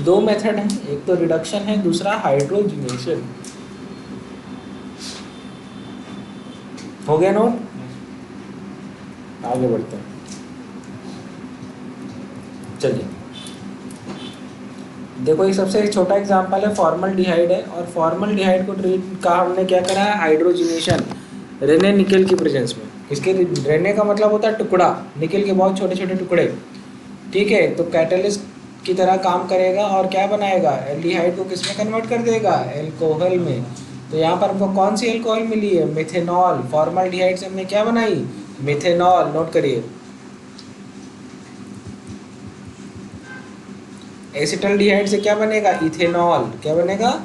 दो मेथड हैं, एक तो रिडक्शन है, दूसरा हाइड्रोजनेशन। हो गया नोट? आगे बढ़ते हैं। चलिए देखो, ये सबसे छोटा एग्जांपल है, फॉर्मल्डिहाइड है, और फॉर्मल्डिहाइड को ट्रीट का हमने क्या करा है, हाइड्रोजनेशन, रेने निकल की प्रेजेंस में। इसके रेने का मतलब होता है टुकड़ा, निकल के बहुत छोटे छोटे टुकड़े। ठीक है, तो कैटलिस्ट की तरह काम करेगा और क्या बनाएगा, एल्डिहाइड को किस में कन्वर्ट कर देगा, एल्कोहल में। तो यहाँ पर हमको कौन सी एल्कोहल मिली है, मिथेनॉल। फॉर्मल्डिहाइड से हमने क्या बनाई, मिथेनॉल। नोट करिए। एसिटल्डिहाइड से क्या बनेगा, इथेनॉल। क्या बनेगा,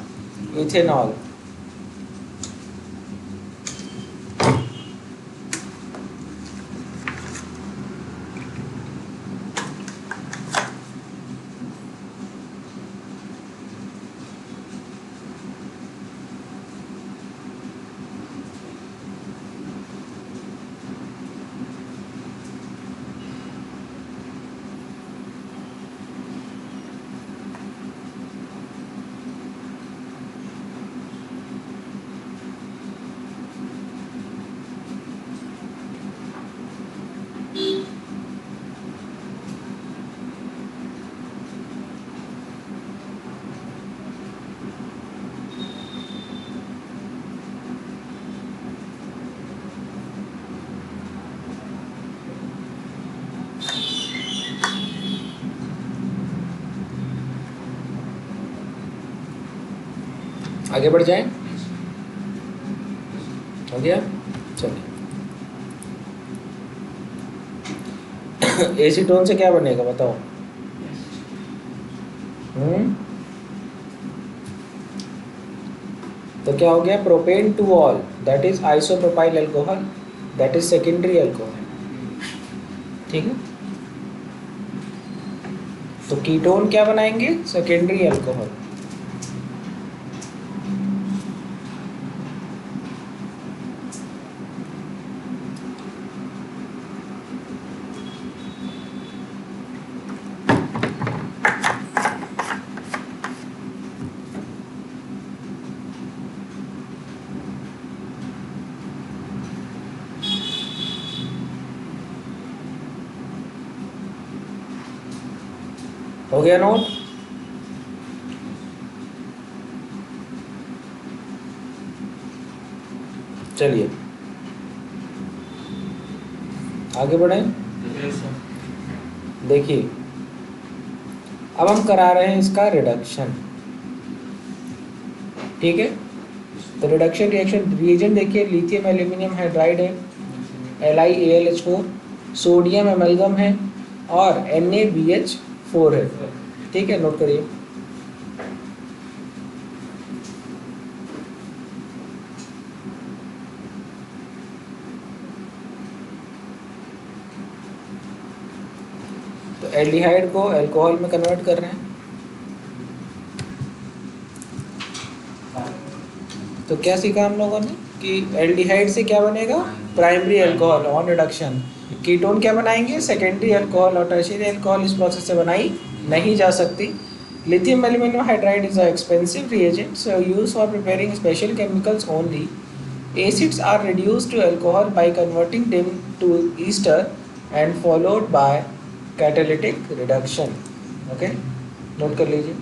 इथेनॉल। आगे बढ़ जाए, हो गया। चलिए एसीटोन से क्या बनेगा बताओ। तो क्या हो गया, propane two all, that is isopropyl alcohol, that is secondary alcohol. ठीक है, तो कीटोन क्या बनाएंगे, सेकेंडरी अल्कोहल। हो गया नोट? चलिए आगे बढ़े। देखिए अब हम करा रहे हैं इसका रिडक्शन। ठीक है, तो रिडक्शन रिएक्शन रिएजेंट देखिए, लिथियम एल्यूमिनियम हाइड्राइड है, LiAlH4, सोडियम एमलगम है, और NaBH4 है। ठीक है, नोट करिए। तो एल्डिहाइड को अल्कोहल में कन्वर्ट कर रहे हैं। तो क्या सीखा हम लोगों ने कि एल्डिहाइड से क्या बनेगा, primary alcohol on reduction. Ketone क्या बनाएंगे, सेकेंडरी अल्कोहल, और टर्शियरी अल्कोहल इस प्रोसेस से बनाई नहीं जा सकती। Lithium aluminium hydride is a expensive reagent so used for preparing special chemicals only. Acids are reduced to alcohol by converting them to ester and followed by catalytic reduction. Okay, note कर लीजिए।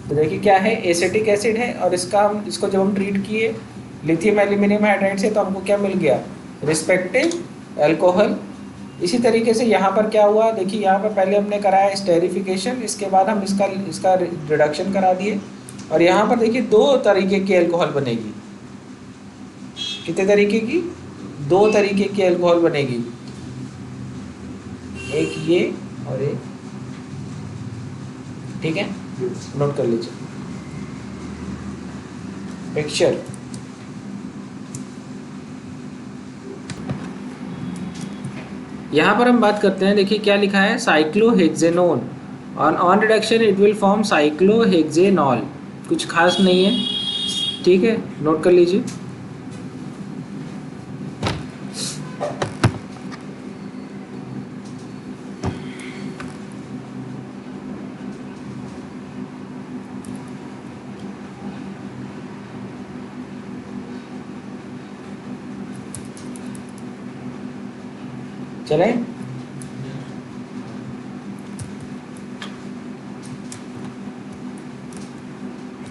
तो देखिए क्या है, acetic acid है, और इसको जब हम ट्रीट किए लिथियम एल्यूमिनियम हाइड्राइड से, तो हमको क्या मिल गया, रिस्पेक्टिव अल्कोहल। इसी तरीके से यहाँ पर क्या हुआ, देखिए यहाँ पर पहले हमने कराया स्टेरिफिकेशन, इसके बाद हम इसका रिडक्शन करा दिए, और यहाँ पर देखिए दो तरीके की अल्कोहल बनेगी। कितने तरीके की, दो तरीके की अल्कोहल बनेगी, एक ये और एक, ठीक है, नोट कर लीजिए पिक्चर। यहाँ पर हम बात करते हैं, देखिए क्या लिखा है, cyclohexanone, on reduction it will form cyclohexanol. कुछ खास नहीं है, ठीक है, नोट कर लीजिए। चलें?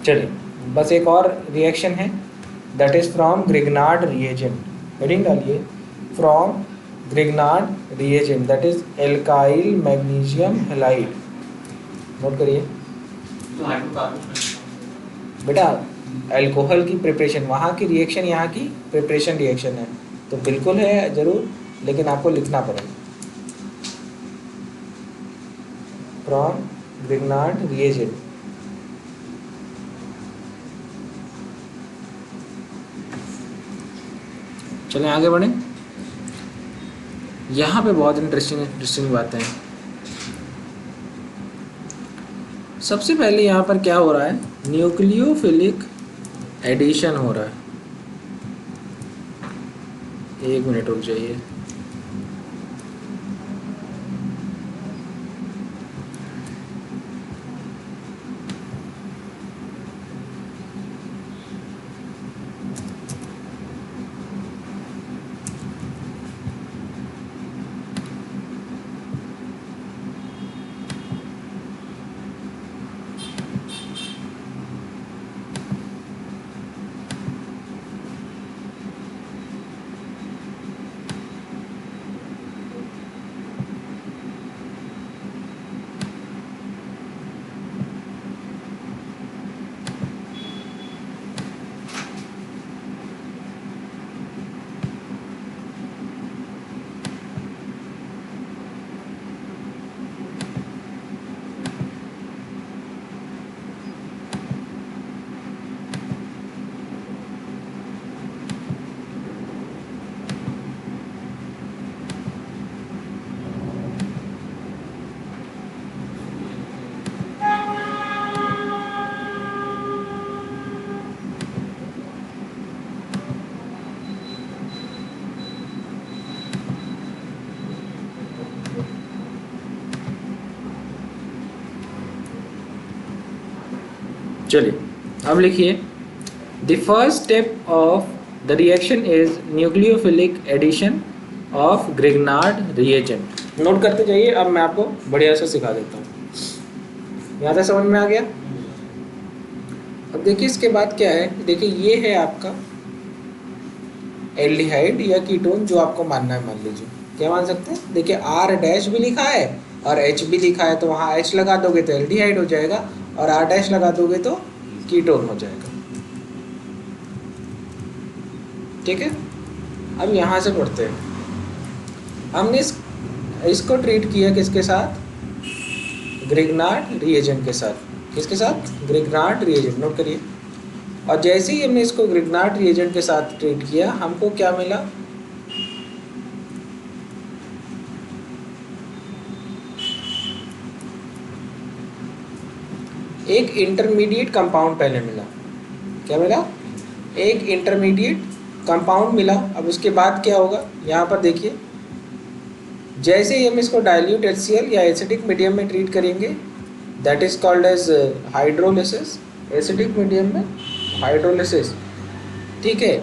चलिए, बस एक और रिएक्शन है, that is from Grignard reagent. Heading डालिए, from Grignard reagent, that is alkyl magnesium halide. Note करिए तो हाइड्रोकार्बन बेटा, अल्कोहल की प्रिपरेशन, वहाँ की रिएक्शन यहाँ की प्रिपरेशन रिएक्शन है, तो बिल्कुल है ज़रूर, लेकिन आपको लिखना पड़ेगा फ्रॉम ग्रिग्नार्ड रिएजेंट। चलें आगे बढ़ें। यहाँ पे बहुत इंटरेस्टिंग बातें हैं। सबसे पहले यहाँ पर क्या हो रहा है, न्यूक्लियोफिलिक एडिशन हो रहा है। एक मिनट रुक जाइए। चलिए अब लिखिए, the first step of the reaction is nucleophilic addition of Grignard reagent. Note करते जाइए, अब मैं आपको बढ़िया से सिखा देता हूँ। यहाँ तक समझ में आ गया? अब देखिए इसके बाद क्या है, देखिए ये है आपका एल्डिहाइड या कीटोन, जो आपको मानना है मान लीजिए, क्या मान सकते हैं, देखिए आर डैश भी लिखा है और एच भी लिखा है, तो वहाँ एच लगा दोगे तो एल्डिहाइड हो जाएगा, और आर डैश लगा दोगे तो कीटोन हो जाएगा। ठीक है, अब यहाँ से पढ़ते हैं। हमने इसको ट्रीट किया किसके साथ, ग्रिग्नार्ड रिएजेंट के साथ। किसके साथ, ग्रिग्नार्ड रिएजेंट। नोट करिए, और जैसे ही हमने इसको ग्रिग्नार्ड रिएजेंट के साथ ट्रीट किया, हमको क्या मिला, एक इंटरमीडिएट कंपाउंड पहले मिला। क्या मिला, एक इंटरमीडिएट कंपाउंड मिला। अब उसके बाद क्या होगा, यहाँ पर देखिए, जैसे ही हम इसको डाइल्यूट HCl या एसिडिक मीडियम में ट्रीट करेंगे, that is called as hydrolysis, acidic medium में हाइड्रोलिसिस। ठीक है,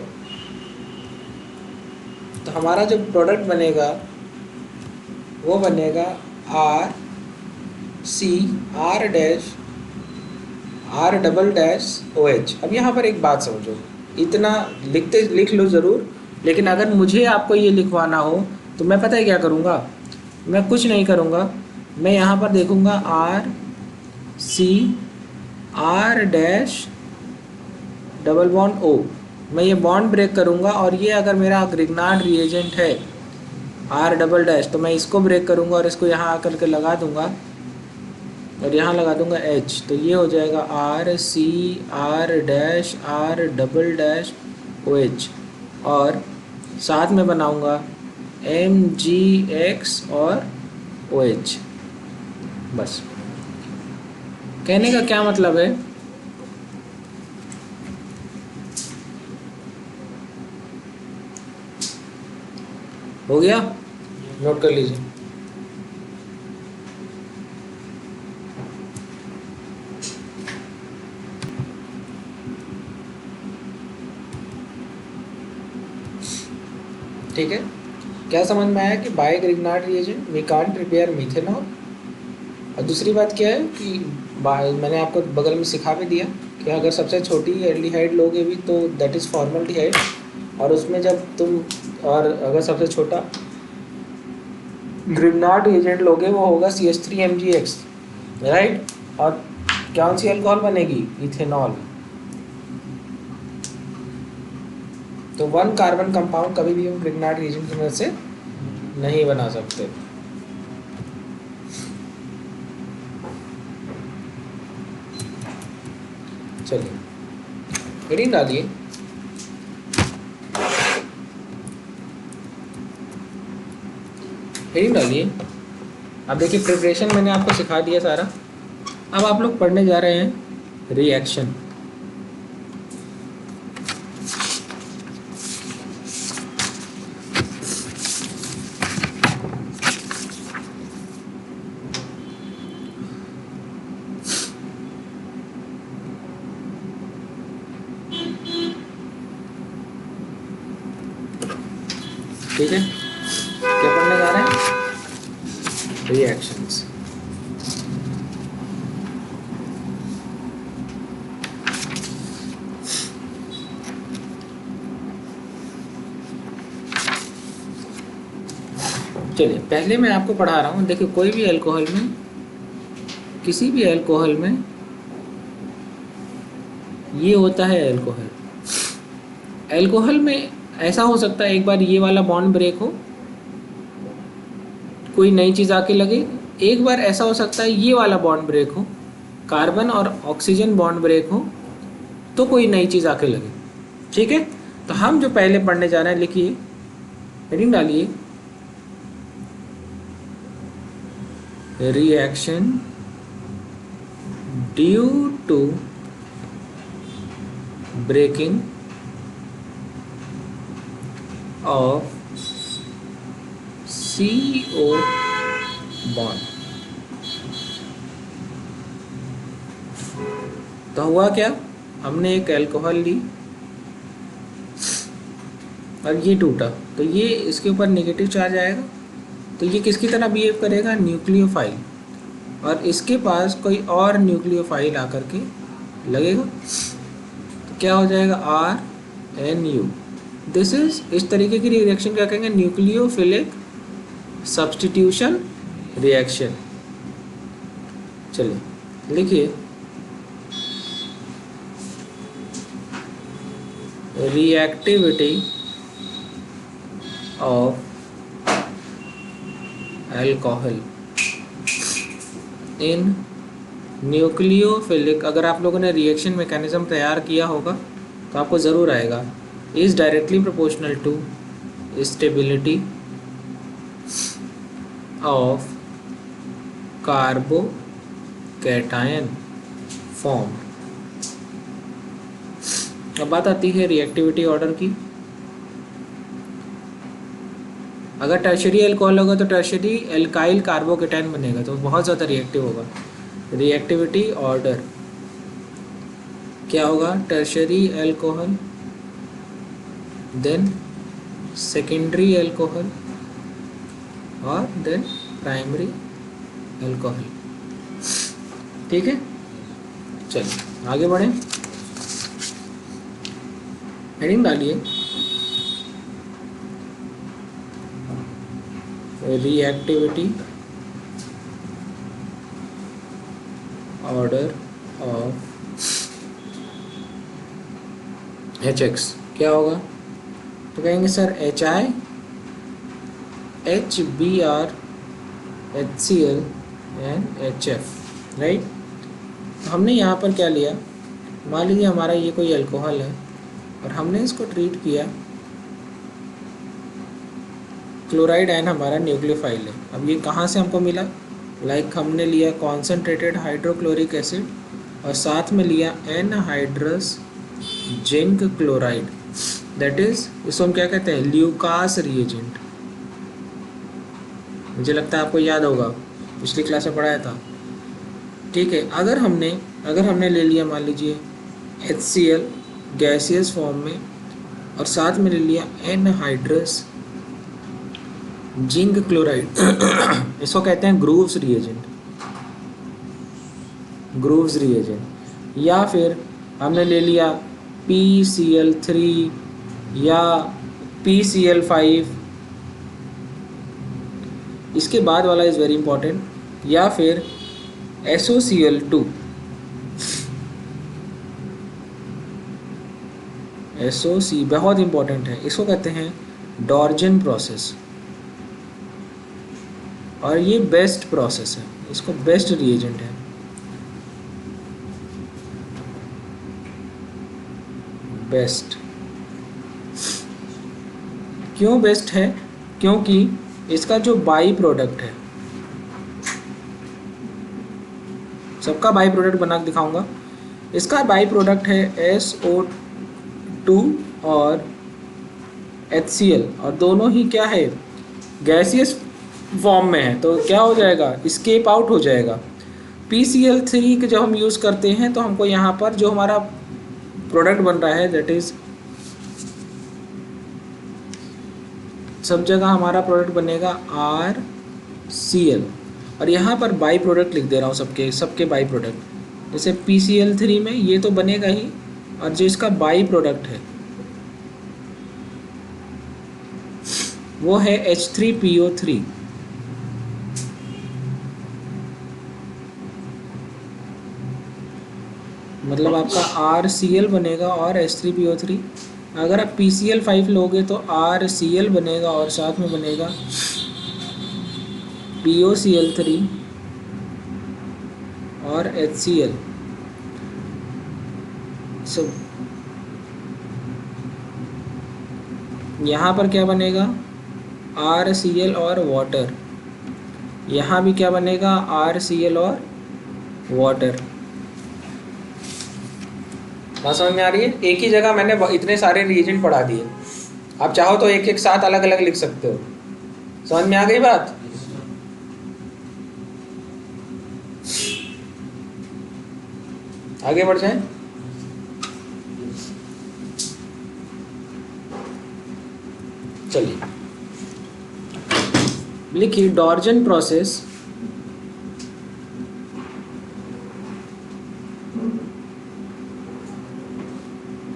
तो हमारा जो प्रोडक्ट बनेगा वो बनेगा R C R dash R double dash OH। अब यहाँ पर एक बात समझो, इतना लिख लो ज़रूर, लेकिन अगर मुझे आपको ये लिखवाना हो तो मैं पता है क्या करूँगा, मैं कुछ नहीं करूँगा, मैं यहाँ पर देखूँगा R C R dash double bond O, मैं ये बॉन्ड ब्रेक करूँगा, और ये अगर मेरा ग्रिग्नार्ड रिएजेंट है आर डबल डैश, तो मैं इसको ब्रेक करूँगा और इसको यहाँ आकर के लगा दूँगा, और यहाँ लगा दूंगा H, तो ये हो जाएगा R C R dash R double dash OH, और साथ में बनाऊंगा MgX और OH। बस, कहने का क्या मतलब है, हो गया? नोट कर लीजिए। ठीक है, क्या समझ में आया कि by Grignard reagent we can't prepare methanol. और दूसरी बात क्या है कि मैंने आपको बगल में सिखा भी दिया कि अगर सबसे छोटी एल्डिहाइड लोगे भी तो दैट इज़ फॉर्मल्डिहाइड, और उसमें जब तुम और अगर सबसे छोटा ग्रिग्नार्ड एजेंट लोगे वो होगा CH3MgX, राइट। और कौन सी अल्कोहल बनेगी? इथेनॉल। तो 1 कार्बन कंपाउंड कभी भी हम ग्रिग्नार्ड एजेंट की मदद से नहीं बना सकते। चलिए हेडिंग डालिए। हेडिंग डालिए। अब देखिए प्रिपरेशन मैंने आपको सिखा दिया सारा। अब आप लोग पढ़ने जा रहे हैं रिएक्शन। ठीक है, क्या पढ़ने जा रहे हैं? रिएक्शंस। चलिए पहले मैं आपको पढ़ा रहा हूँ। देखिए कोई भी अल्कोहल में, किसी भी अल्कोहल में ये होता है अल्कोहल। अल्कोहल में ऐसा हो सकता है एक बार ये वाला बॉन्ड ब्रेक हो, कोई नई चीज़ आके लगे। एक बार ऐसा हो सकता है ये वाला बॉन्ड ब्रेक हो, कार्बन और ऑक्सीजन बॉन्ड ब्रेक हो, तो कोई नई चीज़ आके लगे। ठीक है, तो हम जो पहले पढ़ने जा रहे हैं, लिखिए, हेडिंग डालिए, reaction due to breaking of CO bond. तो हुआ क्या, हमने एक अल्कोहल ली और ये टूटा, तो ये इसके ऊपर नेगेटिव चार्ज आएगा, तो ये किसकी तरह बिहेव करेगा? न्यूक्लियोफाइल। और इसके पास कोई और न्यूक्लियोफाइल आकर के लगेगा, तो क्या हो जाएगा? RNU। दिस इज, इस तरीके की रिएक्शन क्या कहेंगे? Nucleophilic substitution reaction. चलिए लिखिए, reactivity of alcohol in nucleophilic. अगर आप लोगों ने रिएक्शन मैकेनिज्म तैयार किया होगा तो आपको ज़रूर आएगा। Is directly proportional to stability of carbocation form. अब बात आती है रिएक्टिविटी ऑर्डर की। अगर टर्शरी अल्कोहल होगा तो टर्शरी एल्काइल कार्बोकेटायन बनेगा, तो बहुत ज़्यादा रिएक्टिव होगा। रिएक्टिविटी ऑर्डर क्या होगा? Tertiary alcohol, then secondary alcohol और देन प्राइमरी अल्कोहल। ठीक है, चलिए आगे बढ़ें। हेडिंग डालिए, रिएक्टिविटी ऑर्डर ऑफ HX क्या होगा? तो कहेंगे sir HI, HBr, HCl and HF, right. तो हमने यहाँ पर क्या लिया? मान लीजिए हमारा ये कोई अल्कोहल है और हमने इसको ट्रीट किया, क्लोराइड आयन हमारा न्यूक्लियोफाइल है। अब ये कहाँ से हमको मिला? लाइक हमने लिया कॉन्सेंट्रेटेड हाइड्रोक्लोरिक एसिड और साथ में लिया anhydrous zinc chloride, that is, इसको हम क्या कहते हैं? Lucas reagent. मुझे लगता है आपको याद होगा, पिछली क्लास में पढ़ाया था। ठीक है, अगर हमने ले लिया मान लीजिए HCl गैसियस फॉर्म में और साथ में ले लिया एनहाइड्रस जिंक क्लोराइड इसको कहते हैं ग्रूव्स रिएजेंट, ग्रूव्स रिएजेंट। या फिर हमने ले लिया PCl3 या PCl5, इसके बाद वाला इज़ वेरी इंपॉर्टेंट, या फिर SOCl2, SOC बहुत इंपॉर्टेंट है, इसको कहते हैं डॉर्जन प्रोसेस, और ये बेस्ट प्रोसेस है, इसको बेस्ट रिएजेंट है। बेस्ट क्यों बेस्ट है? क्योंकि इसका जो बाई प्रोडक्ट है, सबका बाई प्रोडक्ट बना के दिखाऊंगा, इसका बाई प्रोडक्ट है SO2 और HCl, और दोनों ही क्या है, गैसियस फॉर्म में है, तो क्या हो जाएगा, स्केप आउट हो जाएगा। PCl3 जब हम यूज़ करते हैं तो हमको यहाँ पर जो हमारा प्रोडक्ट बन रहा है, दैट इज़ सब जगह हमारा प्रोडक्ट बनेगा RCl, और यहाँ पर बाई प्रोडक्ट लिख दे रहा हूँ, सबके बाई प्रोडक्ट। जैसे PCl3 में ये तो बनेगा ही, और जो इसका बाई प्रोडक्ट है वो है H3PO3। मतलब आपका RCl बनेगा और H3PO3। अगर आप PCl5 लोगे तो RCl बनेगा और साथ में बनेगा POCl3 और HCl। सब यहाँ पर क्या बनेगा, RCl और वाटर, यहाँ भी क्या बनेगा, RCl और वाटर। बात समझ में आ रही है? एक ही जगह मैंने इतने सारे रिएजेंट पढ़ा दिए, आप चाहो तो एक एक साथ अलग अलग लिख सकते हो। समझ में आ गई बात? आगे बढ़ जाए। चलिए लिखिए, डॉर्जन process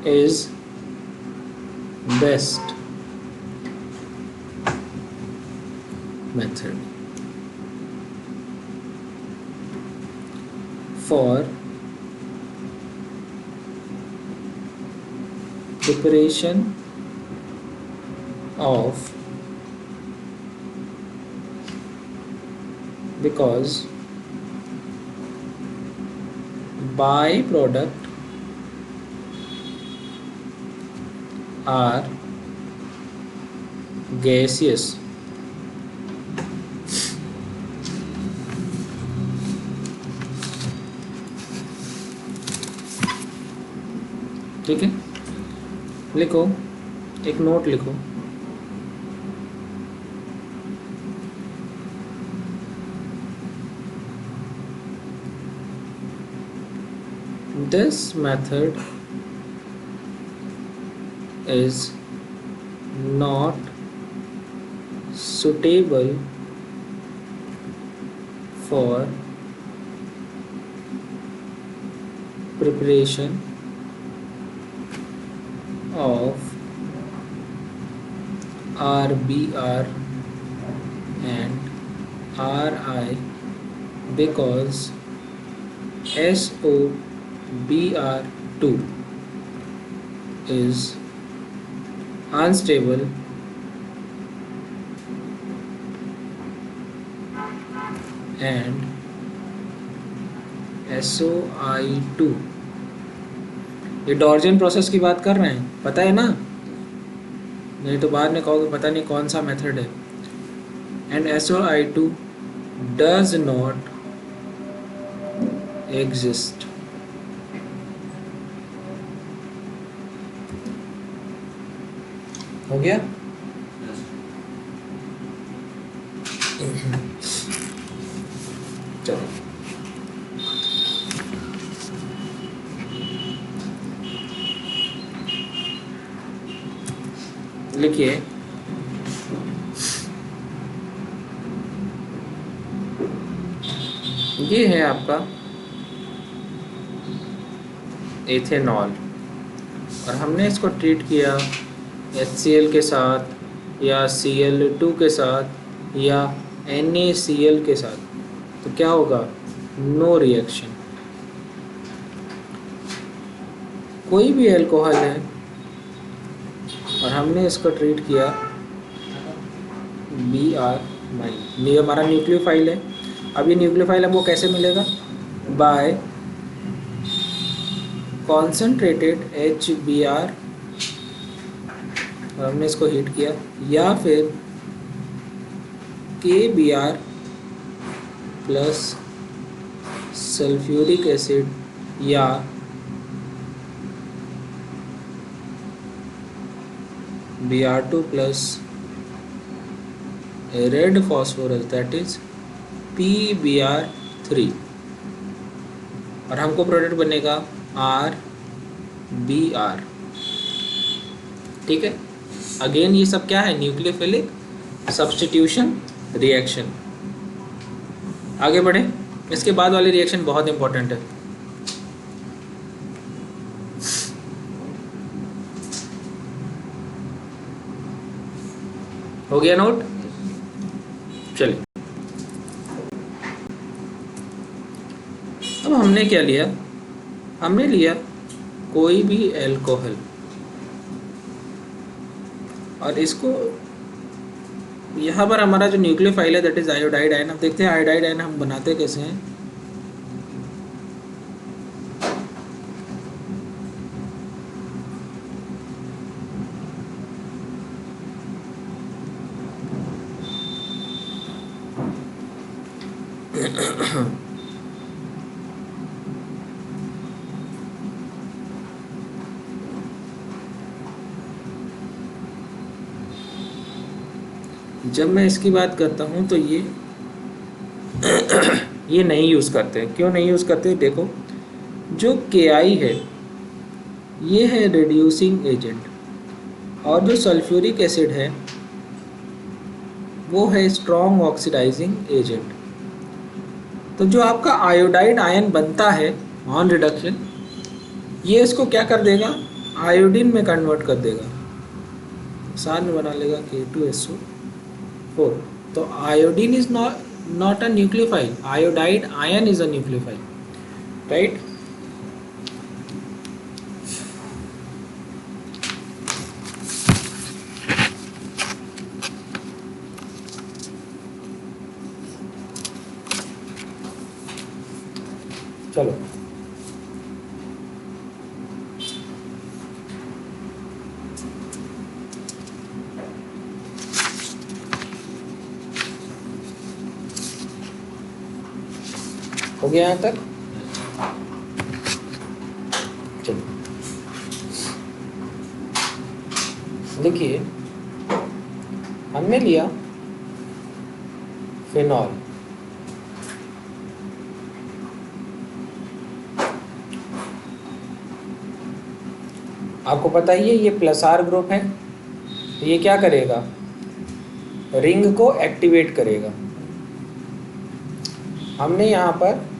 is best method for preparation of, because byproduct are gaseous। ठीक है, लिखो, एक नोट लिखो, this method is not suitable for preparation of RBR and RI, because SOBR2 is unstable and SOI2, ये डॉर्जन प्रोसेस की बात कर रहे हैं, पता है ना? नहीं तो बाद में कहोगे पता नहीं कौन सा मेथड है। And SOI2 does not exist. हो गया? चलो लिखिए, ये है आपका एथेनॉल और हमने इसको ट्रीट किया HCl के साथ या Cl2 के साथ या NaCl के साथ, तो क्या होगा? No reaction. कोई भी अल्कोहल है और हमने इसको ट्रीट किया Br-, ये हमारा न्यूक्लियोफाइल है। अब ये न्यूक्लियोफाइल हमको कैसे मिलेगा? बाय कॉन्सेंट्रेटेड HBr, और हमने इसको हीट किया, या फिर KBr प्लस सल्फ्यूरिक एसिड या Br2 plus red phosphorus that is PBr3, और हमको प्रोडक्ट बनेगा RBr। ठीक है, अगेन ये सब क्या है? Nucleophilic substitution reaction. आगे बढ़े, इसके बाद वाली रिएक्शन बहुत इंपॉर्टेंट है। हो गया नोट? चलिए, अब हमने क्या लिया? हमने लिया कोई भी अल्कोहल और इसको यहाँ पर हमारा जो न्यूक्लियोफाइल है दैट इज आयोडाइड आयन। अब देखते हैं आयोडाइड आयन हम बनाते कैसे हैं। जब मैं इसकी बात करता हूँ तो ये ये नहीं यूज़ करते। क्यों नहीं यूज़ करते? देखो, जो KI है ये है रिड्यूसिंग एजेंट, और जो सल्फ्यूरिक एसिड है वो है स्ट्रॉन्ग ऑक्सीडाइजिंग एजेंट। तो जो आपका आयोडाइड आयन बनता है ऑन रिडक्शन, ये इसको क्या कर देगा? आयोडीन में कन्वर्ट कर देगा, साथ में बना लेगा K2SO4। तो iodine is not a nucleophile, iodide ion is a nucleophile, right? चलो, हो गया यहाँ तक? चलो देखिए, हमने लिया फिनॉल, आपको पता ही है ये प्लस R ग्रुप है, तो ये क्या करेगा? रिंग को एक्टिवेट करेगा। हमने यहाँ पर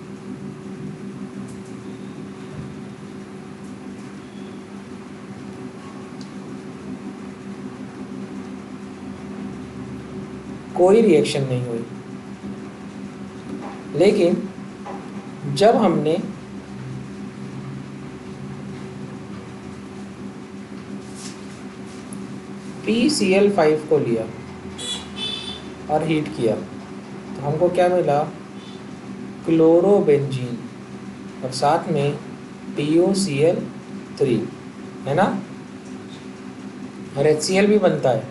कोई रिएक्शन नहीं हुई, लेकिन जब हमने PCl5 को लिया और हीट किया तो हमको क्या मिला? क्लोरोबेंजीन, और साथ में POCl3, है ना? और HCl भी बनता है,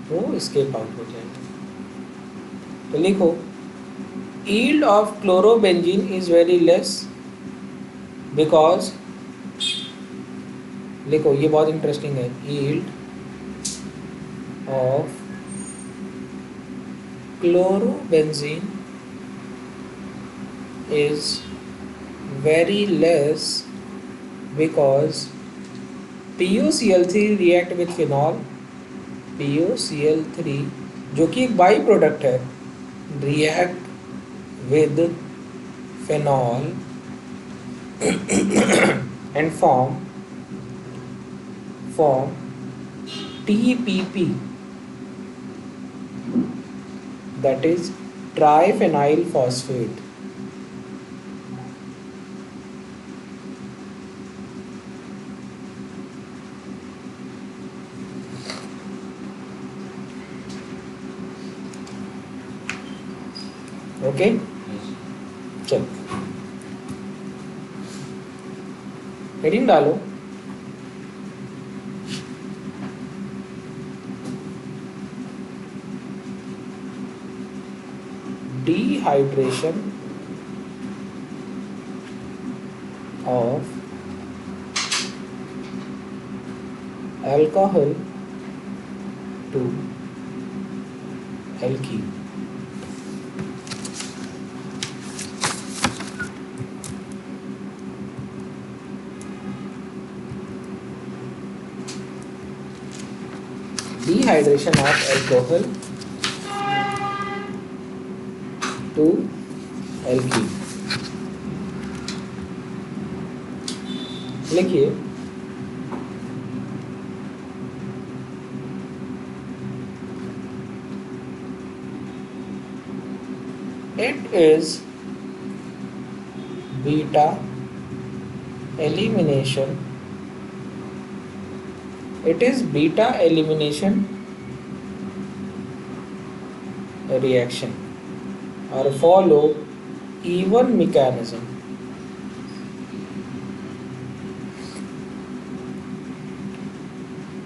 वो एस्केप आउट हो जाएगा। तो लिखो, yield of chlorobenzene is very less because, लिखो ये बहुत इंटरेस्टिंग है, yield of chlorobenzene is very less because POCl3 react with phenol, POCl3 जो कि एक बाई प्रोडक्ट है, react with phenol and form TPP, that is triphenyl phosphate. Okay चलो heading डालो dehydration of alcohol to alkene. Dehydration of alcohol to alkene. लिखिए it is beta elimination. It is beta elimination reaction or follow even mechanism.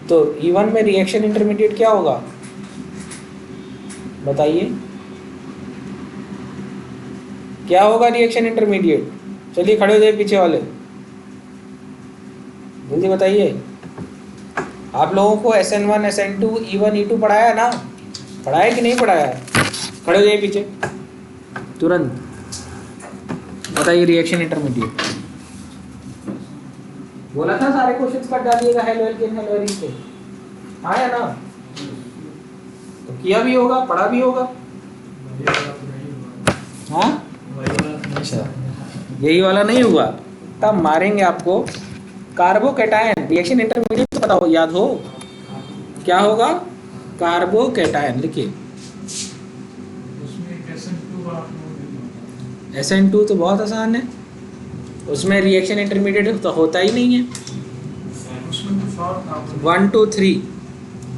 तो E1 में reaction intermediate क्या होगा बताइए, क्या होगा रिएक्शन इंटरमीडिएट? चलिए खड़े हो जाइए पीछे वाले, जल्दी बताइए। आप लोगों को SN1 SN2 E1 E2 पढ़ाया ना, पढ़ाया कि नहीं पढ़ाया? खड़े हो जाइए पीछे तुरंत, बताइए रिएक्शन इंटरमीडिएट। बोला था सारे क्वेश्चंस कर डालिएगा हेलो एल्केन हेलो एरीन पे, आया ना? तो किया भी होगा, पढ़ा भी होगा। हाँ अच्छा, यही वाला नहीं हुआ तब मारेंगे आपको। कार्बोकैटायन रिएक्शन इंटरमीडिएट तो पता हो, याद हो क्या होगा? कार्बोकैटायन लिखिए। SN2 तो बहुत आसान है, उसमें रिएक्शन इंटरमीडिएट तो होता ही नहीं है। 1 2 3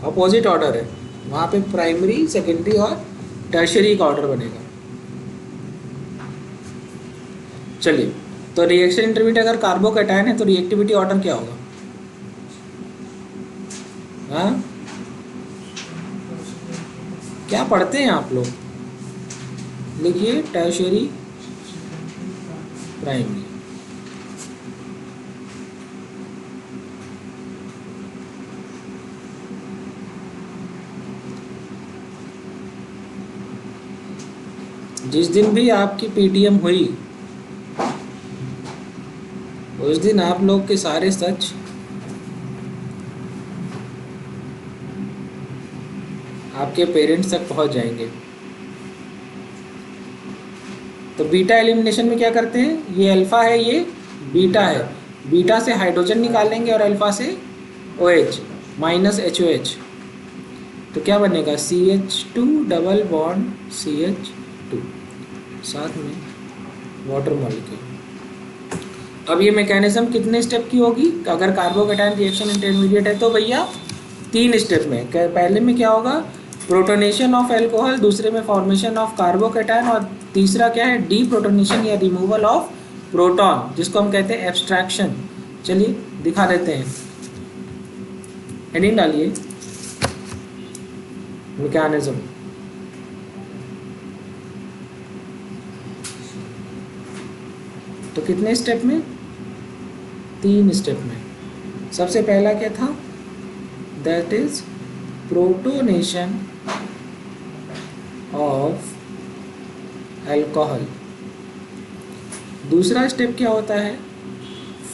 अपोजिट ऑर्डर है, वहाँ पे प्राइमरी सेकेंडरी और टर्शियरी का ऑर्डर बनेगा। चलिए, तो रिएक्शन इंटरमीडिएट अगर कार्बोकैटायन है तो रिएक्टिविटी ऑर्डर क्या होगा? हाँ क्या पढ़ते हैं आप लोग? लिखिए टर्शियरी प्राइमरी। जिस दिन भी आपकी पीटीएम हुई उस दिन आप लोग के सारे सच आपके पेरेंट्स तक पहुंच जाएंगे। तो बीटा एलिमिनेशन में क्या करते हैं? ये अल्फा है, ये बीटा है, बीटा से हाइड्रोजन निकाल लेंगे और अल्फा से OH माइनस HOH, तो क्या बनेगा? CH2 डबल बॉन्ड CH2 साथ में वाटर मॉलिक्यूल। अब ये मैकेनिज्म कितने स्टेप की होगी? अगर कार्बोकैटायन रिएक्शन इंटरमीडिएट है तो भैया 3 स्टेप में। पहले में क्या होगा? प्रोटोनेशन ऑफ अल्कोहल, दूसरे में फॉर्मेशन ऑफ कार्बोकैटायन, और तीसरा क्या है? डी प्रोटोनेशन या रिमूवल ऑफ प्रोटॉन, जिसको हम कहते हैं एब्स्ट्रैक्शन। चलिए दिखा देते हैं, हेडिंग डालिए मैकेनिज्म। तो कितने स्टेप में? 3 स्टेप में। सबसे पहला क्या था? That is protonation of alcohol. दूसरा स्टेप क्या होता है?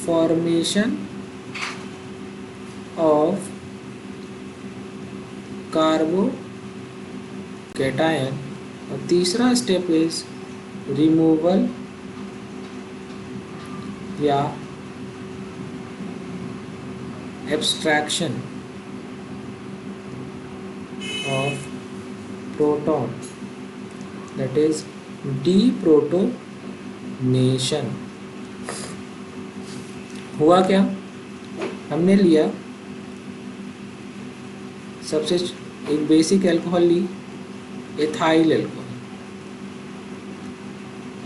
फॉर्मेशन ऑफ कार्बोकैटायन, और तीसरा स्टेप इज रिमूवल या abstraction of proton, that is deprotonation. हुआ क्या, हमने लिया सबसे एक बेसिक अल्कोहल ली, एथाइल अल्कोहल,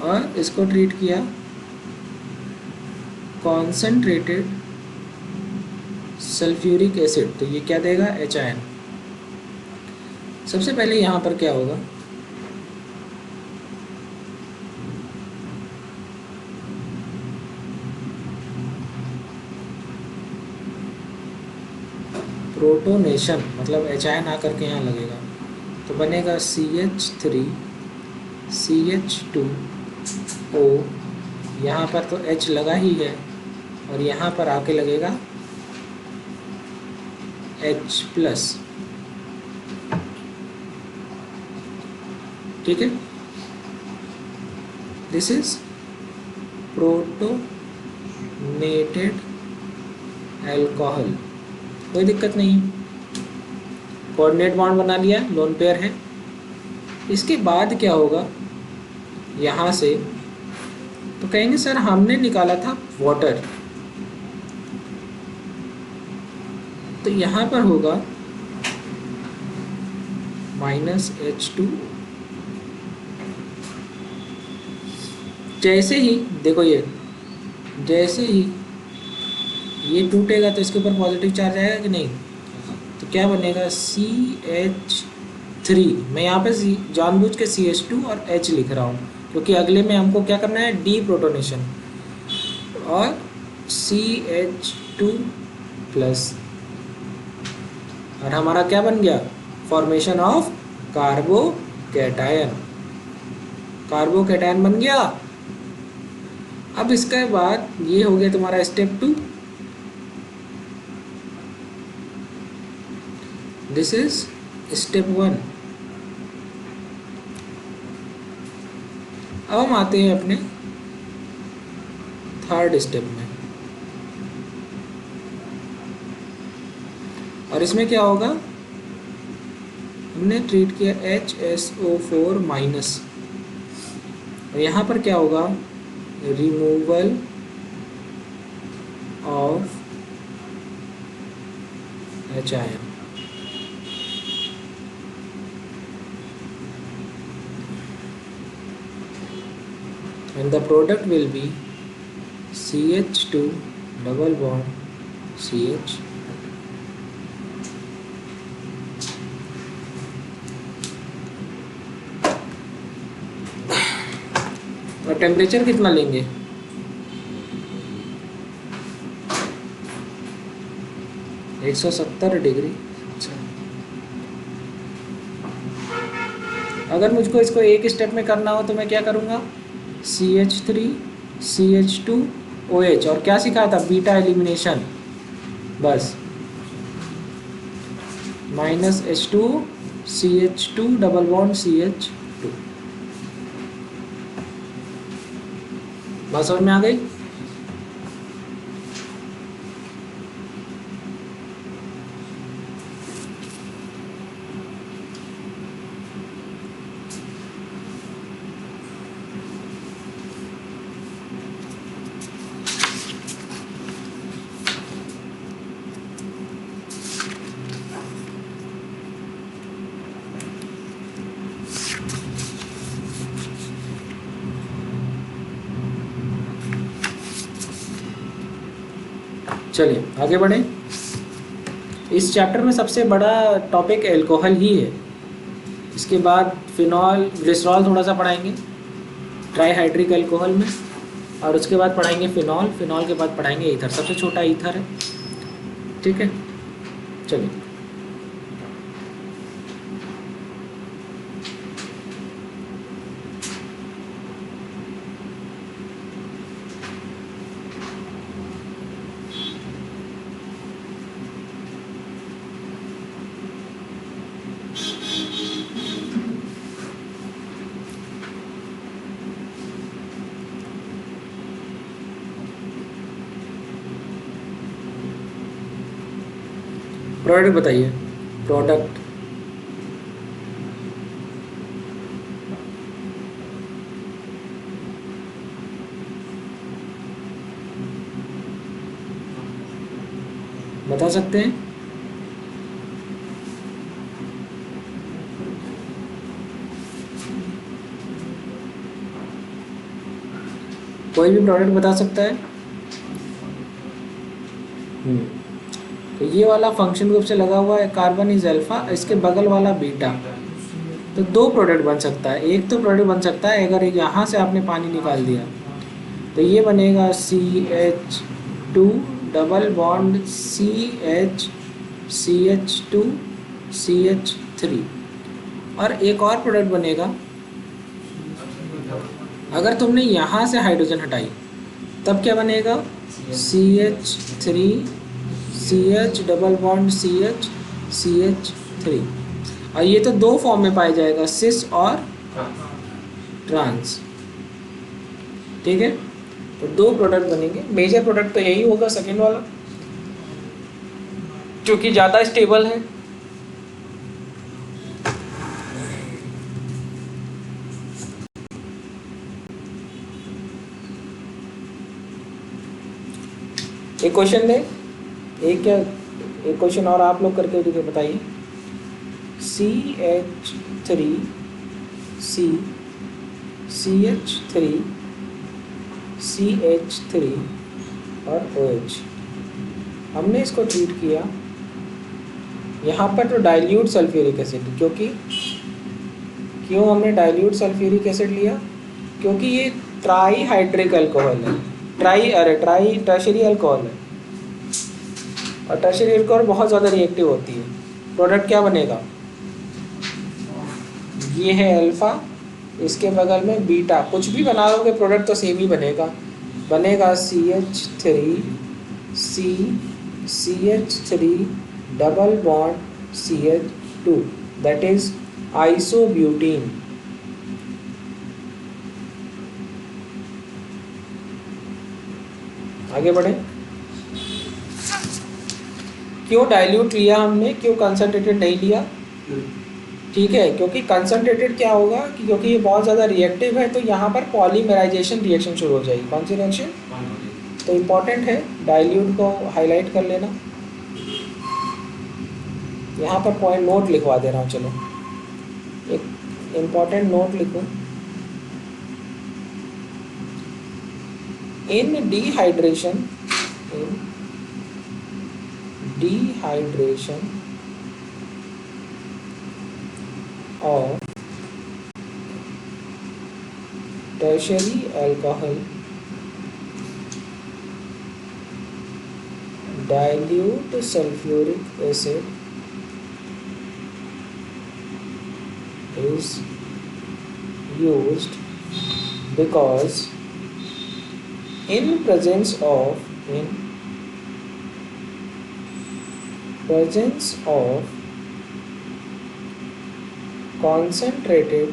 और इसको ट्रीट किया कॉन्सेंट्रेटेड सल्फ्यूरिक एसिड, तो ये क्या देगा, HIN। सबसे पहले यहाँ पर क्या होगा, प्रोटोनेशन मतलब HIN आकर के यहाँ लगेगा, तो बनेगा CH3 CH2O, यहाँ पर तो H लगा ही है, और यहाँ पर आके लगेगा H+, ठीक है। दिस इज प्रोटोनेटेड अल्कोहल, कोई दिक्कत नहीं, कोऑर्डिनेट बॉन्ड बना लिया, लोन पेयर है। इसके बाद क्या होगा, यहाँ से तो कहेंगे सर हमने निकाला था वाटर, तो यहाँ पर होगा -H2। जैसे ही देखो ये, जैसे ही ये टूटेगा तो इसके ऊपर पॉजिटिव चार्ज आएगा कि नहीं, तो क्या बनेगा CH3। मैं यहाँ पे जानबूझ के CH2 और H लिख रहा हूँ, क्योंकि अगले में हमको क्या करना है, डी प्रोटोनेशन, और CH2+, और हमारा क्या बन गया, फॉर्मेशन ऑफ कार्बोकैटायन, कार्बोकैटायन बन गया। अब इसके बाद ये हो गया तुम्हारा स्टेप 2, दिस इज स्टेप 1। अब हम आते हैं अपने थर्ड स्टेप में, और इसमें क्या होगा, हमने ट्रीट किया HSO4-, और यहाँ पर क्या होगा, removal of HIN, and the product will be CH2 double bond CH। और टेम्परेचर कितना लेंगे, 170 डिग्री। अच्छा, अगर मुझको इसको एक स्टेप में करना हो तो मैं क्या करूँगा, CH3 CH2OH, और क्या सिखाया था, बीटा एलिमिनेशन, बस -H2 CH2 double bond CH2। बात समझ में आ गई। चलिए आगे बढ़ें। इस चैप्टर में सबसे बड़ा टॉपिक एल्कोहल ही है। इसके बाद फिनॉल ग्लिसरॉल थोड़ा सा पढ़ाएंगे ट्राईहाइड्रिक अल्कोहल में, और उसके बाद पढ़ाएंगे फिनॉल, फिनॉल के बाद पढ़ाएंगे ईथर, सबसे छोटा ईथर है, ठीक है। चलिए प्रोडक्ट बताइए, प्रोडक्ट। बता सकते हैं? कोई भी प्रोडक्ट बता सकता है? तो ये वाला फंक्शन ग्रुप से लगा हुआ है कार्बन इज अल्फा, इसके बगल वाला बीटा। तो दो प्रोडक्ट बन सकता है। एक तो प्रोडक्ट बन सकता है अगर यहाँ से आपने पानी निकाल दिया तो ये बनेगा CH2 double bond CH2 CH3। और एक और प्रोडक्ट बनेगा अगर तुमने यहाँ से हाइड्रोजन हटाई तब क्या बनेगा, CH3 CH double bond CH3। और ये तो दो फॉर्म में पाया जाएगा, सिस और ट्रांस। ठीक है, तो दो प्रोडक्ट बनेंगे। मेजर प्रोडक्ट तो यही होगा सेकेंड वाला, क्योंकि ज़्यादा स्टेबल है। एक क्वेश्चन दे, एक क्वेश्चन और आप लोग करके मुझे बताइए। CH3 CH3 CH3 और OH हमने इसको ट्रीट किया यहाँ पर तो डाइल्यूट सल्फ्यूरिक एसिड। क्यों हमने डाइल्यूट सल्फ्यूरिक एसिड लिया? क्योंकि ये ट्राई हाइड्रिक अल्कोहल है, ट्राई टर्शरी अल्कोहल है, और टर्शरी अल्कोहल बहुत ज़्यादा रिएक्टिव होती है। प्रोडक्ट क्या बनेगा, ये है अल्फ़ा, इसके बगल में बीटा। कुछ भी बना लोगे प्रोडक्ट तो सेम ही बनेगा CH3 CH3 double bond CH2, that is isobutene. आगे बढ़े। क्यों डाइल्यूट लिया हमने, क्यों कंसंट्रेटेड नहीं लिया? ठीक है, क्योंकि कंसंट्रेटेड क्या होगा कि क्योंकि ये बहुत ज़्यादा रिएक्टिव है तो यहाँ पर पॉलीमराइजेशन रिएक्शन शुरू हो जाएगी। कौन सी रिएक्शन? तो इम्पॉर्टेंट है, डाइल्यूट को हाईलाइट कर लेना। यहाँ पर पॉइंट नोट लिखवा दे रहा हूँ। चलो एक इम्पॉर्टेंट नोट लिखूँ। इन dehydration of tertiary alcohol, dilute sulfuric acid is used because in presence of concentrated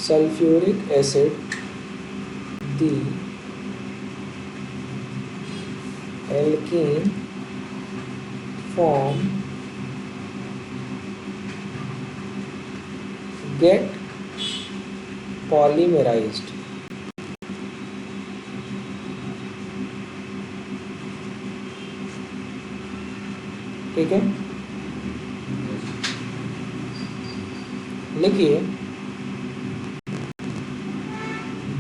sulfuric acid, the alkene form get polymerized. ठीक है, लिखिए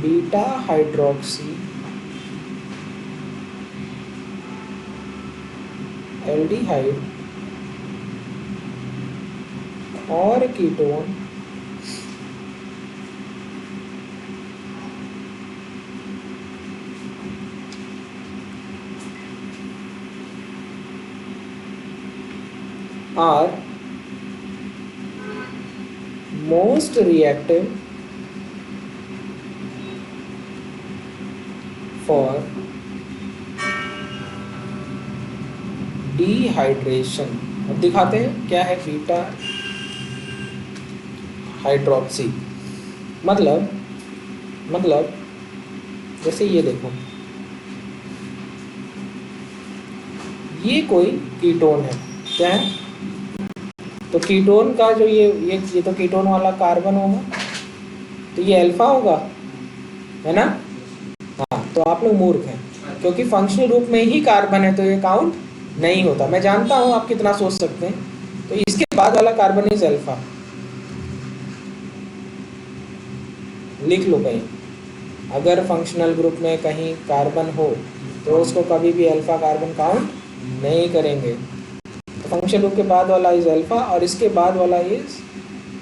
बीटा हाइड्रोक्सी एल्डिहाइड और ketone are most reactive for dehydration। अब दिखाते हैं क्या है बीटा हाइड्रोक्सी। मतलब जैसे ये देखो, ये कोई कीटोन है। क्या है? तो कीटोन का जो ये तो कीटोन वाला कार्बन होगा, तो ये अल्फा होगा, है ना? हाँ, तो आप लोग मूर्ख हैं, क्योंकि फंक्शनल ग्रुप में ही कार्बन है तो ये काउंट नहीं होता। मैं जानता हूँ आप कितना सोच सकते हैं, तो इसके बाद वाला कार्बन इज अल्फा। लिख लो कहीं, अगर फंक्शनल ग्रुप में कहीं कार्बन हो तो उसको कभी भी अल्फा कार्बन काउंट नहीं करेंगे। तो फंक्शनल ग्रुप के बाद वाला इज अल्फा और इसके बाद वाला इज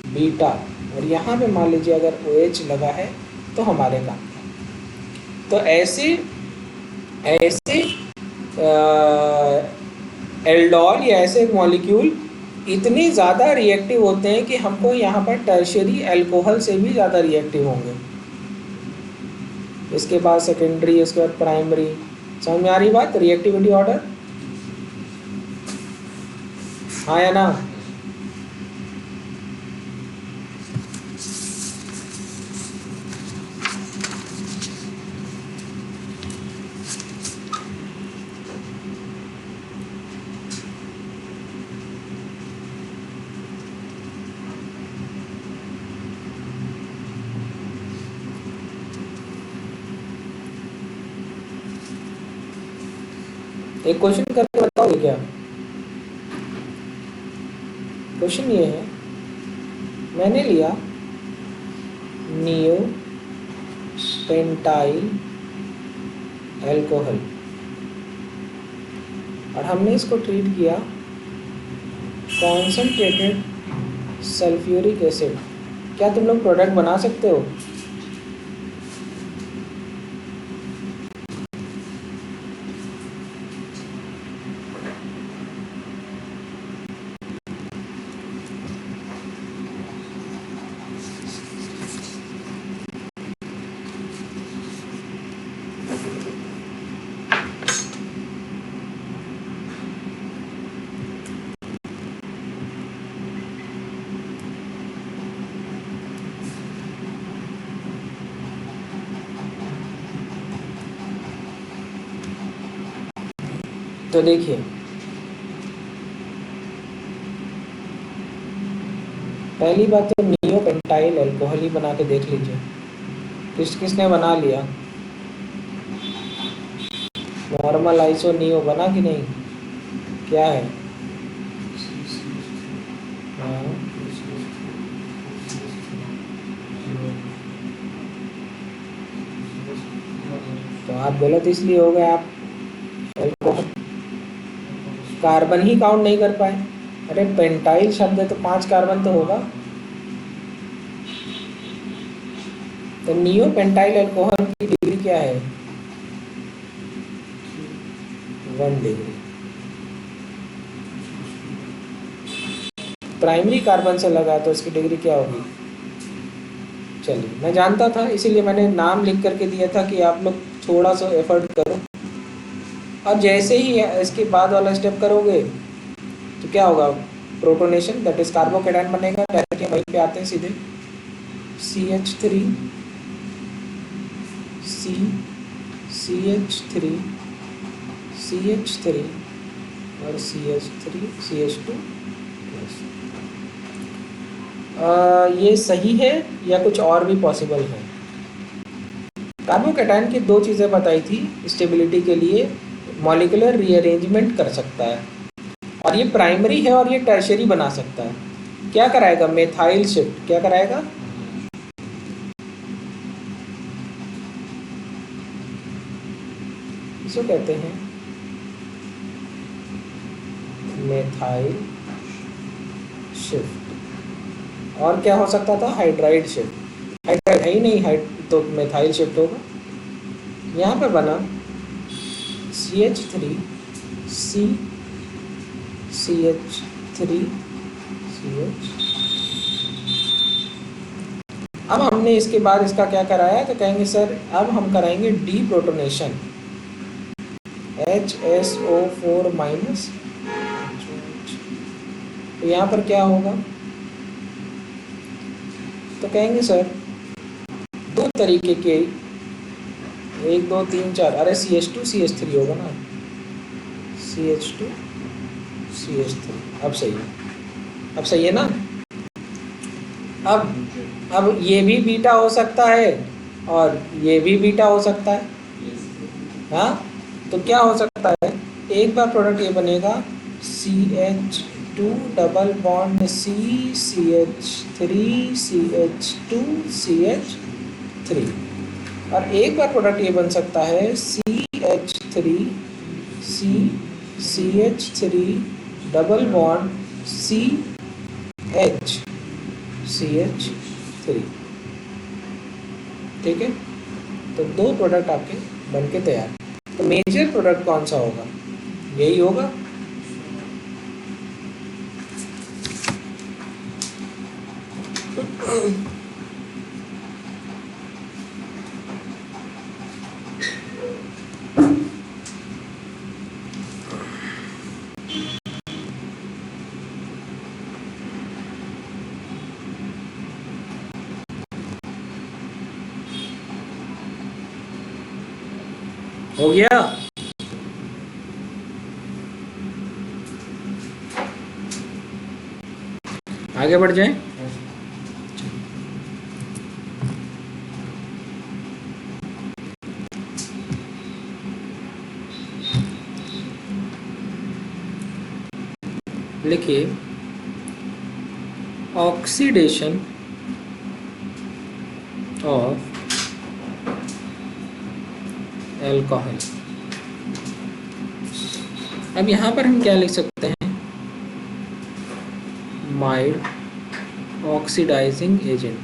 बीटा, और यहाँ पे मान लीजिए अगर OH लगा है तो हमारे काम का। तो ऐसे एल्डोल या ऐसे मॉलिक्यूल इतने ज़्यादा रिएक्टिव होते हैं कि हमको यहाँ पर टर्शियरी अल्कोहल से भी ज़्यादा रिएक्टिव होंगे। इसके बाद सेकेंडरी, इसके बाद प्राइमरी। समझ में आ रही बात? रिएक्टिविटी ऑर्डर, हाँ या ना? एक क्वेश्चन करके बताओगे क्या? क्वेश्चन ये है, मैंने लिया नियो पेंटाइल अल्कोहल और हमने इसको ट्रीट किया कॉन्सनट्रेटेड सल्फ्यूरिक एसिड। क्या तुम लोग प्रोडक्ट बना सकते हो? तो देखिए, पहली बात तो नियो पेंटाइल अल्कोहल ही बना के देख लीजिए। किसने बना लिया? नॉर्मल आइसो नियो बना कि नहीं? क्या है? हाँ, तो आप गलत इसलिए हो गए, आप अल्कोहल कार्बन ही काउंट नहीं कर पाए। अरे पेंटाइल शब्द है तो 5 कार्बन तो होगा। तो नियो पेंटाइल अल्कोहल की डिग्री क्या है? 1 डिग्री। प्राइमरी कार्बन से लगा तो इसकी डिग्री क्या होगी? चलिए, मैं जानता था इसीलिए मैंने नाम लिख करके दिया था कि आप लोग थोड़ा सा एफर्ट करो। और जैसे ही इसके बाद वाला स्टेप करोगे तो क्या होगा? प्रोटोनेशन, दैट इज कार्बोकेटायन बनेगा। डायरेक्टली वहीं पे आते हैं सीधे, CH3 C CH3 CH3 और CH3 CH2 ये सही है या कुछ और भी पॉसिबल है? कार्बोकेटायन की 2 चीज़ें बताई थी स्टेबिलिटी के लिए। मॉलिक्यूलर रीअरेंजमेंट कर सकता है, और ये प्राइमरी है और ये टर्शियरी बना सकता है। क्या कराएगा? Methyl shift. क्या कराएगा? इसको कहते हैं मेथाइल शिफ्ट। और क्या हो सकता था? Hydride shift. हाइड्राइड है ही नहीं, तो मेथाइल शिफ्ट होगा। यहाँ पे बना CH3 C CH3 CH। अब हमने इसके बाद इसका क्या कराया? तो कहेंगे सर अब हम कराएंगे डी प्रोटोनेशन, HSO4 माइनस। तो यहाँ पर क्या होगा? तो कहेंगे सर 2 तरीके के, 1 2 3 4, अरे CH2 CH3 होगा ना, CH2 CH3। अब सही है, अब सही है ना। अब ये भी बीटा हो सकता है और ये भी बीटा हो सकता है। हाँ, तो क्या हो सकता है, एक बार प्रोडक्ट ये बनेगा CH2 double bond C CH3 CH2 CH3, और एक बार प्रोडक्ट ये बन सकता है CH3 C CH3 double bond CH CH3। ठीक है, तो दो प्रोडक्ट आपके बनके तैयार। तो मेजर प्रोडक्ट कौन सा होगा, यही होगा। हो गया। आगे बढ़ जाएं। लिखिए, ऑक्सीडेशन ऑफ एल्कोहल। अब यहाँ पर हम क्या लिख सकते हैं, माइल्ड ऑक्सीडाइजिंग एजेंट।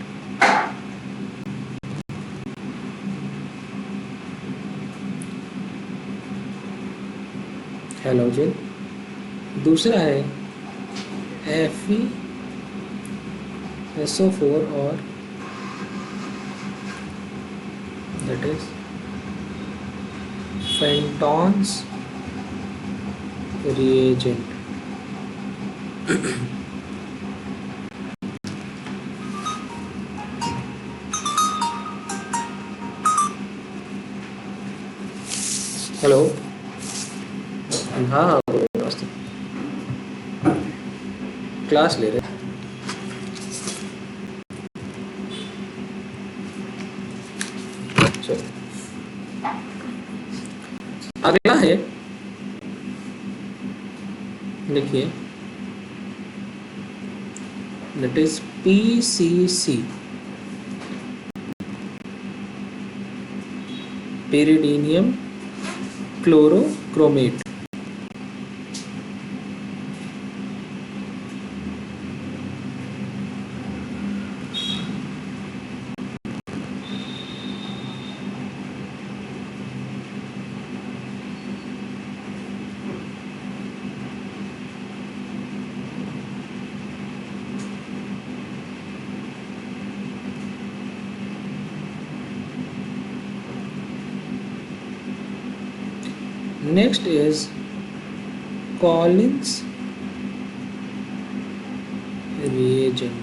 हैलोजन। दूसरा है FeSO4 और that is Fenton's reagent। Hello, हाँ बोलो, नमस्ते, क्लास ले रहे। चलो, अगला है, लिखिए, that is PCC, pyridinium chlorochromate. Next is Collins reagent।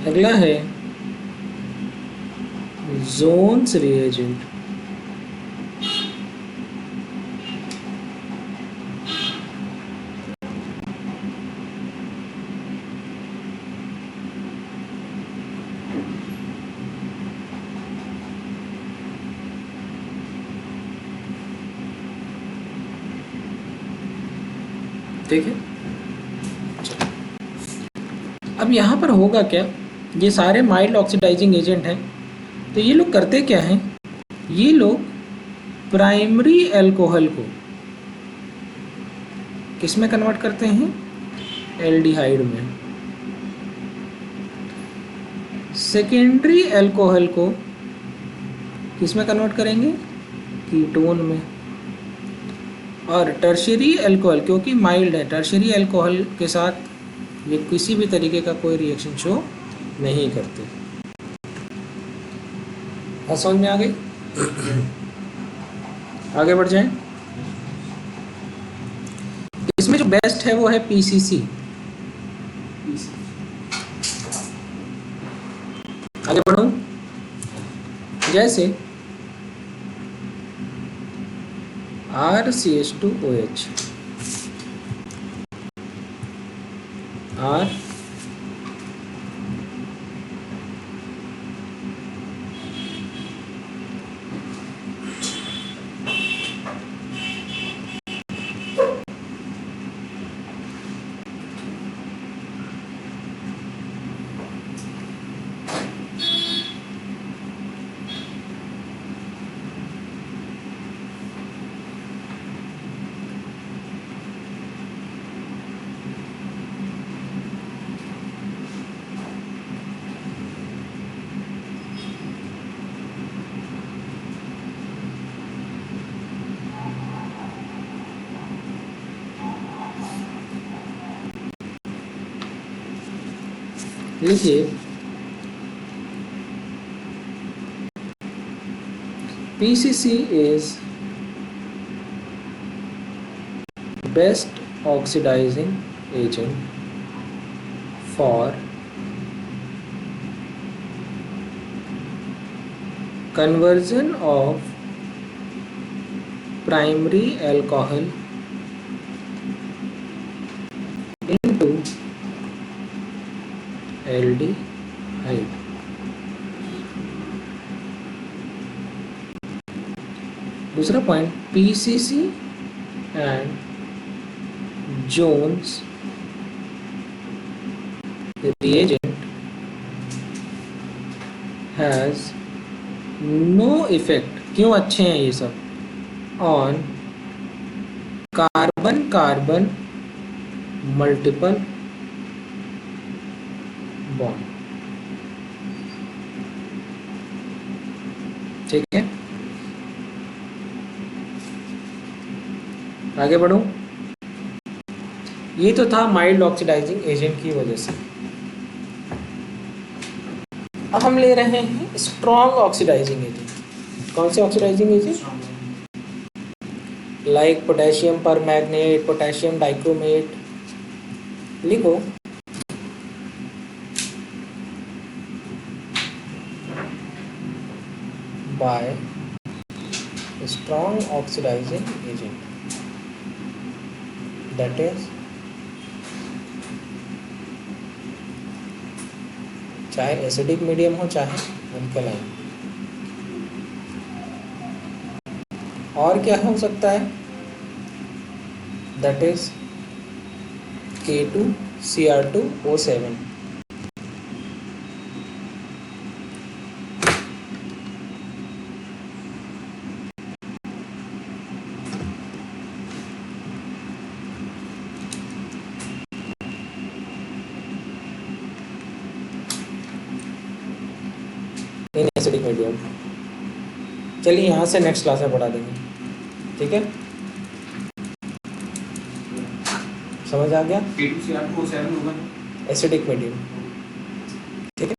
अगला है जोन्स रिएजेंट। ठीक है, अब यहाँ पर होगा क्या, ये सारे माइल्ड ऑक्सीडाइजिंग एजेंट हैं, तो ये लोग करते क्या हैं, ये लोग प्राइमरी अल्कोहल को किस में कन्वर्ट करते हैं, एल्डिहाइड में। सेकेंडरी अल्कोहल को किस में कन्वर्ट करेंगे, कीटोन में। और टर्शियरी अल्कोहल, क्योंकि माइल्ड है, टर्शियरी अल्कोहल के साथ ये किसी भी तरीके का कोई रिएक्शन शो नहीं करते। समझ में आ गई। आगे बढ़ जाएं। इसमें जो बेस्ट है वो है PCC, जैसे RCH2OH, R लिखिए PCC is best oxidizing agent for conversion of primary alcohol into aldehyde. दूसरा point, PCC and Jones reagent has no effect, क्यों अच्छे हैं ये सब, on carbon carbon multiple bond. ठीक है, आगे बढ़ूं। ये तो था माइल्ड ऑक्सीडाइजिंग एजेंट की वजह से। अब हम ले रहे हैं स्ट्रॉन्ग ऑक्सीडाइजिंग एजेंट। कौन से oxidising agent? Like potassium permanganate, potassium dichromate. लिखो by strong oxidising agent, that is चाहे एसिडिक मीडियम हो चाहे अल्कलाइन। और क्या हो सकता है? that is K2Cr2O7। In acidic medium. चलिए यहाँ से नेक्स्ट क्लास में पढ़ा देंगे। ठीक है, समझ आ गया? K2Cr2O7 होगा एसिडिक मीडियम। ठीक है,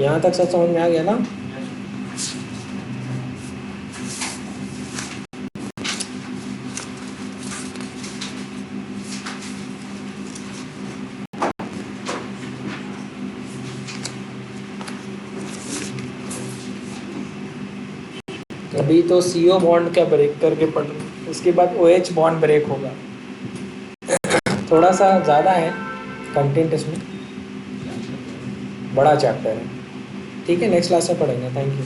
यहाँ तक सब समझ में आ गया ना? अभी तो CO बॉन्ड का ब्रेक करके पढ़, उसके बाद OH बॉन्ड ब्रेक होगा। थोड़ा सा ज़्यादा है कंटेंट इसमें, बड़ा चैप्टर है। ठीक है, नेक्स्ट क्लास में पढ़ेंगे। Thank you.